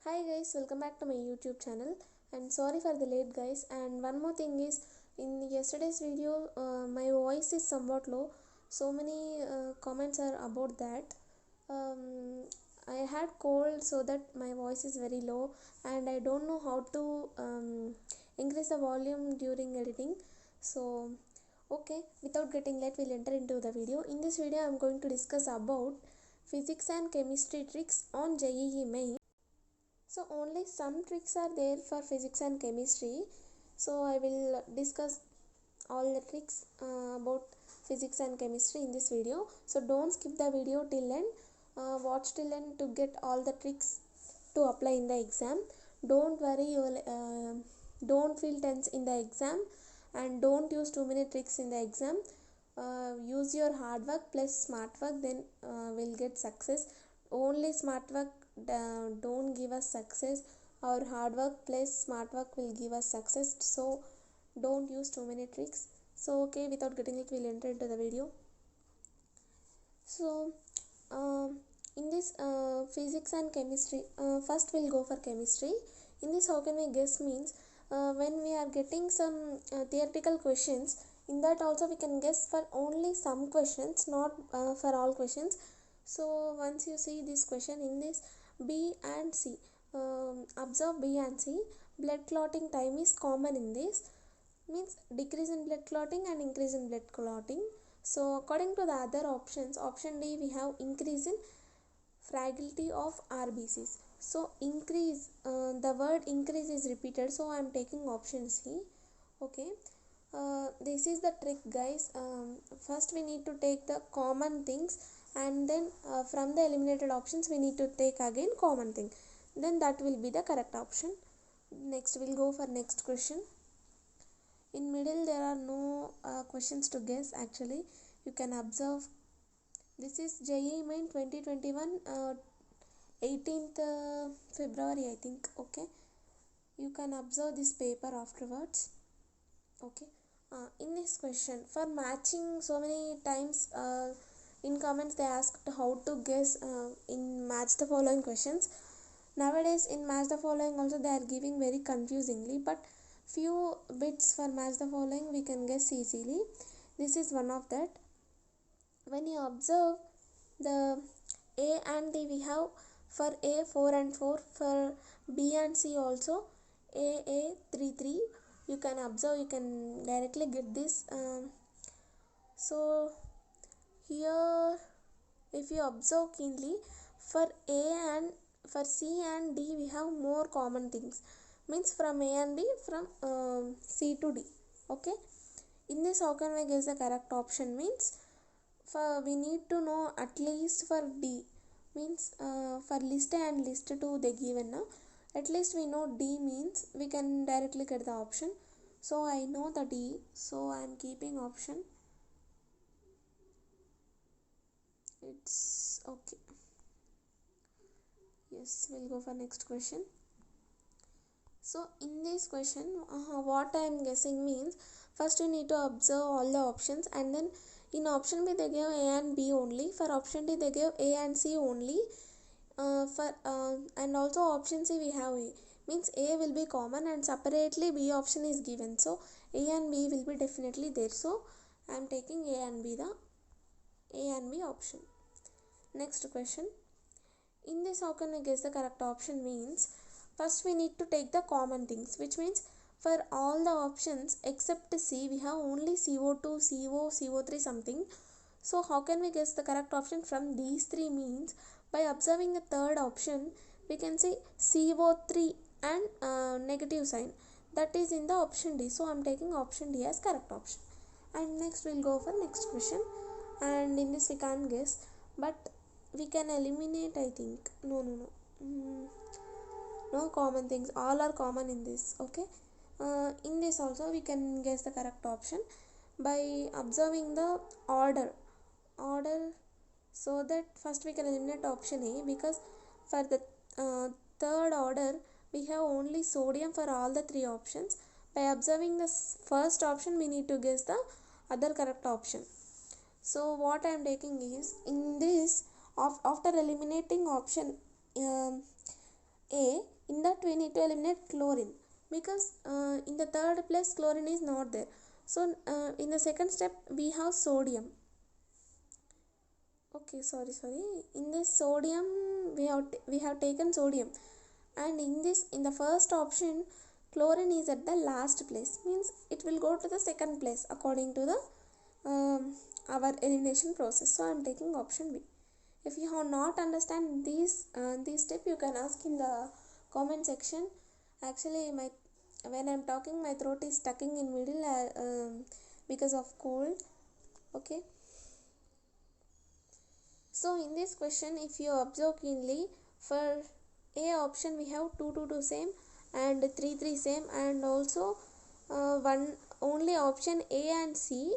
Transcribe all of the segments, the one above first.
Hi guys, welcome back to my YouTube channel. And sorry for the late guys. And one more thing is, in yesterday's video, my voice is somewhat low. So many comments are about that. Um, I had cold, so that my voice is very low, and I don't know how to increase the volume during editing. So, okay, without getting late, we'll enter into the video. In this video, I'm going to discuss about physics and chemistry tricks on JEE Main. So only some tricks are there for physics and chemistry. So I will discuss all the tricks about physics and chemistry in this video. So don't skip the video till end. Watch till end to get all the tricks to apply in the exam. Don't worry, you will, don't feel tense in the exam, and don't use too many tricks in the exam. Use your hard work plus smart work, then will get success. Only smart work don't give us success. Our hard work plus smart work will give us success. So don't use too many tricks. So okay, without getting it, we'll enter into the video. So in this physics and chemistry, first we'll go for chemistry. In this, how can we guess means, when we are getting some theoretical questions, in that also we can guess for only some questions, not for all questions. So once you see this question, in this B and C, observe B and C, blood clotting time is common in this, means decrease in blood clotting and increase in blood clotting. So according to the other options, option D, we have increase in fragility of RBCs. So increase, the word increase is repeated, so I am taking option C. Okay, this is the trick guys. First we need to take the common things, and then from the eliminated options we need to take again common thing, then that will be the correct option. Next we'll go for next question. In middle there are no questions to guess. Actually, you can observe, this is JEE Main 2021, 18th February I think. Okay, you can observe this paper afterwards. Okay, in this question, for matching, so many times in comments they asked how to guess in match the following questions. Nowadays in match the following also they are giving very confusingly, but few bits for match the following we can guess easily. This is one of that. When you observe the A and D, we have for A 4 and 4, for B and C also A 3 3. You can observe, you can directly get this. So here, if you observe keenly, for A and for C and D we have more common things, means from A and B, from C to D. Okay, in this, how can we guess the correct option means, for we need to know at least for D, means for list A and list 2 they given now, at least we know D means we can directly get the option. So I know the D, so I am keeping option. It's okay. Yes, we'll go for next question. So in this question, what I am guessing means, first you need to observe all the options, and then in option B they gave A and B only, for option D they gave A and C only, and also option C we have A, means A will be common and separately B option is given, so A and B will be definitely there. So I am taking A and B, the A and B option. Next question. In this, how can we guess the correct option means, first we need to take the common things, which means for all the options except C we have only CO2, CO, CO3 something. So how can we guess the correct option from these three means, by observing the third option we can see CO3 and negative sign, that is in the option D. So I am taking option D as correct option. And next we'll go for next question, and in this we can't guess, but we can eliminate, I think. No, no common things, all are common in this. Okay, in this also we can guess the correct option by observing the order. So that first we can eliminate option A, because for the third order we have only sodium for all the three options. By observing the first option we need to guess the other correct option. So what I am taking is, in this, after eliminating option A, In that we need to eliminate chlorine, because in the third place chlorine is not there. So in the second step we have sodium. Okay, sorry, in this sodium we have taken sodium, and in the first option chlorine is at the last place, means it will go to the second place according to the our elimination process. So I am taking option B. If you have not understand these step, you can ask in the comment section. Actually when I am talking my throat is stucking in middle because of cold. Okay, so in this question if you observe keenly, for A option we have 2 same and 3 same, and also one only option A and C.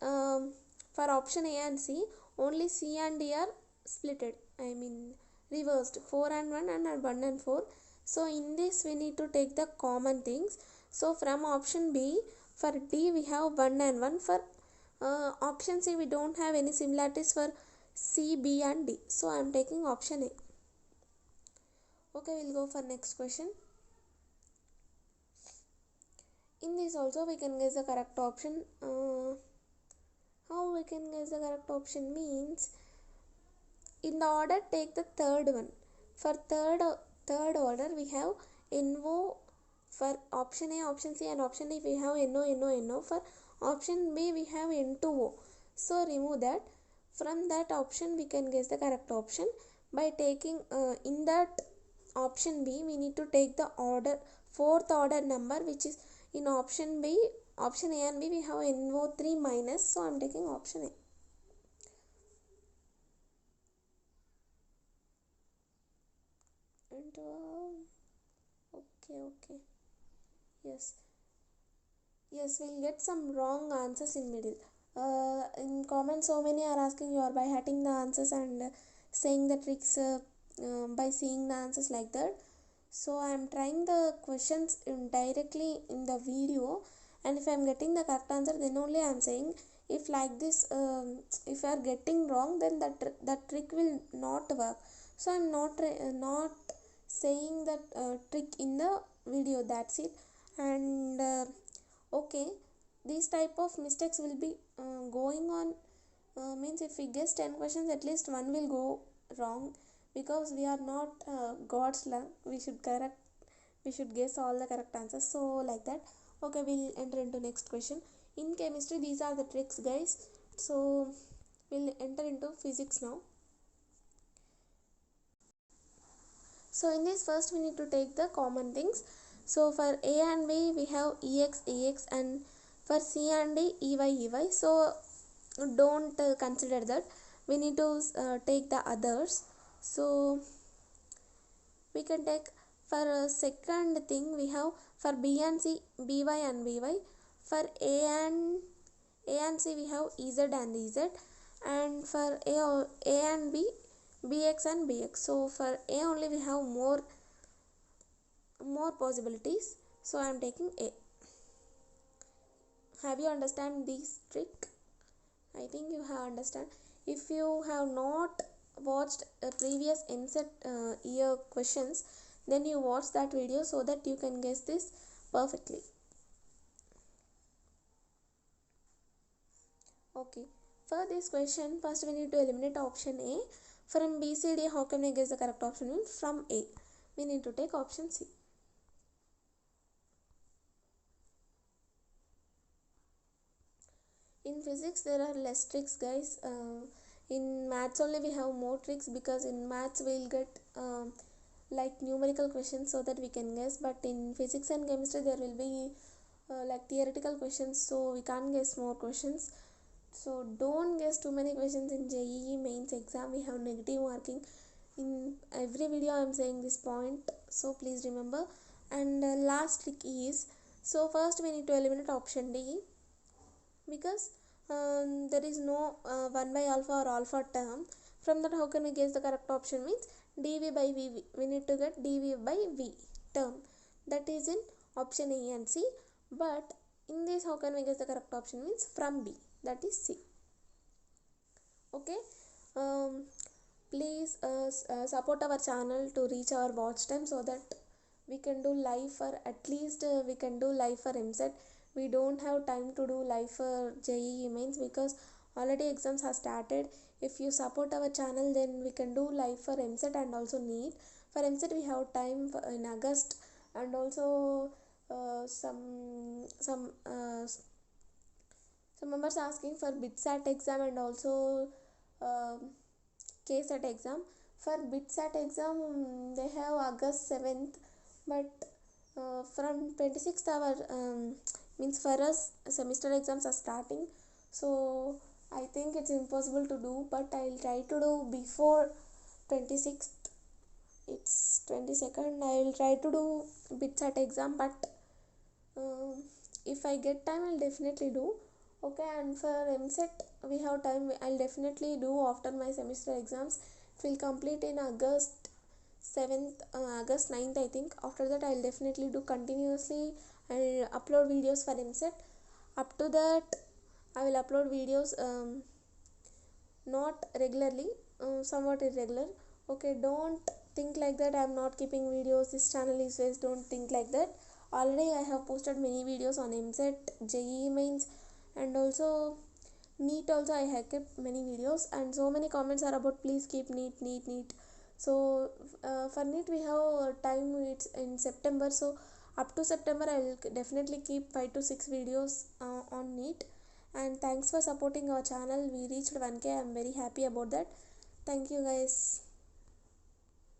For option A and C, only C and D are splitted, I mean reversed, 4 and 1 and 1 and 4. So in this we need to take the common things. So from option B, for D we have 1 and 1. For option C we don't have any similarities for C, B and D. So I am taking option A. Okay, we'll go for next question. In this also we can guess the correct option. How we can guess the correct option means, in the order take the third one. For third order we have NO. For option A, option C and option D we have NO. For option B we have N2O. So remove that. From that option we can guess the correct option by taking in that option B we need to take the order, fourth order number, which is in option B, option A and B we have NO3 minus. So I am taking option A. And okay, yes, we'll get some wrong answers in middle. In comments so many are asking you are by hitting the answers and saying the tricks by seeing the answers like that. So I am trying the questions directly in the video, and if I am getting the correct answer then only I am saying. If like this if you are getting wrong, then that trick will not work. So I am not saying that trick in the video, that's it. And okay, these type of mistakes will be going on, means if we guess 10 questions at least one will go wrong, because we are not god's luck. We should guess all the correct answers, so like that. Okay, we'll enter into next question. In chemistry these are the tricks, guys. So we'll enter into physics now. So in this first we need to take the common things. So for A and B we have EX, and for C and D EY. So don't consider that. We need to take the others. So we can take for a second thing we have for B and C BY. For A and C we have EZ and EZ, and for A and B BX and BX. So for A only we have more possibilities, so I am taking A. Have you understand this trick? I think you have understand. If you have not watched previous EAMCET year questions, then you watch that video so that you can guess this perfectly. Okay, for this question first we need to eliminate option A. From B, C, D, how can we guess the correct option? From A we need to take option C. In physics there are less tricks, guys. In maths only we have more tricks, because in maths we'll get like numerical questions so that we can guess, but in physics and chemistry there will be like theoretical questions, so we can't guess more questions. So don't guess too many questions in JEE mains exam. We have negative marking. In every video I am saying this point, so please remember. And last trick is, so first we need to eliminate option D, because there is no 1 by alpha or alpha term. From that how can we guess the correct option? Means dV by V. We need to get dV by V term, that is in option A and C. But in this how can we guess the correct option? Means from B, that is C. Okay, please support our channel to reach our watch time, so that we can do live for at least we can do live for MSET. We don't have time to do live for JEE mains because already exams have started. If you support our channel, then we can do live for MSET and also NEET. For MSET we have time in August, and also some members asking for BITSAT exam and also uh, KSAT exam. For BITSAT exam they have August 7th, but from 26th our means for us semester exams are starting, so I think it's impossible to do, but I'll try to do before 26th. It's 22nd. I will try to do BITSAT exam, but if I get time I'll definitely do. Okay, and for MSET we have time. I'll definitely do after my semester exams. It will complete in August 7th, August 9th I think. After that I'll definitely do continuously. I'll upload videos for MSET. Up to that I will upload videos not regularly, somewhat irregular. Okay, don't think like that I'm not keeping videos, this channel is waste. Don't think like that. Already I have posted many videos on MSET, JEE mains, and also NEET also. I have kept many videos, and so many comments are about please keep NEET. So for NEET we have time, it's in September, so up to September I will definitely keep 5 to 6 videos on NEET. And thanks for supporting our channel. We reached 1K. I'm very happy about that. Thank you guys.